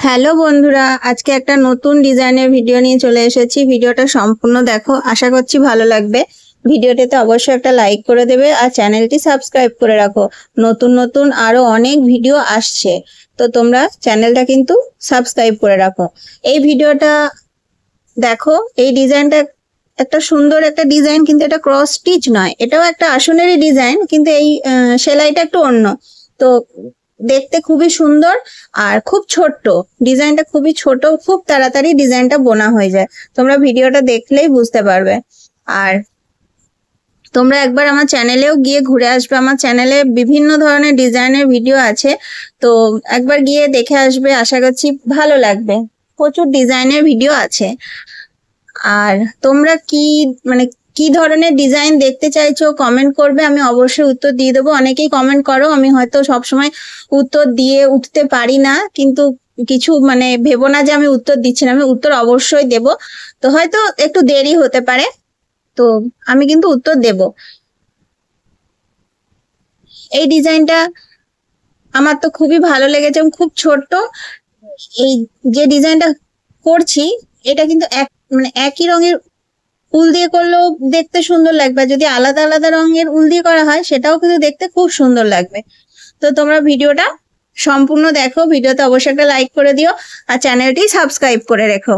Hello বন্ধুরা, আজকে একটা নতুন ডিজাইনের ভিডিও নিয়ে চলে এসেছি। ভিডিওটা সম্পূর্ণ দেখো, আশা করছি ভালো লাগবে। ভিডিওটাতে অবশ্যই একটা লাইক করে দেবে আর চ্যানেলটি সাবস্ক্রাইব করে রাখো। নতুন নতুন আরো অনেক ভিডিও আসছে, তো তোমরা চ্যানেলটা কিন্তু সাবস্ক্রাইব করে রাখো। এই ভিডিওটা দেখো, এই ডিজাইনটা একটা সুন্দর একটা ডিজাইন, কিন্তু এটা ক্রস স্টিচ নয়, এটাও একটা আসনেরই ডিজাইন, কিন্তু এই সেলাইটা একটু অন্য। তো দেখতে খুবই সুন্দর আর খুব ছোট্ট। ডিজাইনটা খুবই ছোট, খুব তাড়াতাড়ি ডিজাইনটা বোনা হয়ে যায়। তোমরা ভিডিওটা দেখলেই বুঝতে পারবে। আর তোমরা একবার আমার চ্যানেলেও গিয়ে ঘুরে আসবে। আমার চ্যানেলে বিভিন্ন ধরনের ডিজাইনের ভিডিও আছে, তো একবার গিয়ে দেখে আসবে, আশা করছি ভালো লাগবে। প্রচুর ডিজাইনের ভিডিও আছে। আর তোমরা কি ধরনের ডিজাইন দেখতে চাইছো কমেন্ট করবে, আমি অবশ্যই উত্তর দিয়ে দেবো। অনেকেই কমেন্ট করো, আমি হয়তো সবসময় উত্তর দিয়ে উঠতে পারি না, কিন্তু কিছু ভেবো না যে আমি উত্তর দিচ্ছি না, আমি উত্তর অবশ্যই দেব। তো হয়তো একটু দেরি হতে পারে, তো আমি কিন্তু উত্তর দেব। এই ডিজাইনটা আমার তো খুবই ভালো লেগেছে, খুব ছোট্ট। এই যে ডিজাইনটা করছি, এটা কিন্তু একই রঙের উল দিয়ে করলেও দেখতে সুন্দর লাগবে, আর যদি আলাদা আলাদা রঙের উল দিয়ে করা হয় সেটাও কিন্তু দেখতে খুব সুন্দর লাগবে। তো তোমরা ভিডিওটা সম্পূর্ণ দেখো, ভিডিওতে অবশ্যই একটা লাইক করে দিও আর চ্যানেলটি সাবস্ক্রাইব করে রেখো।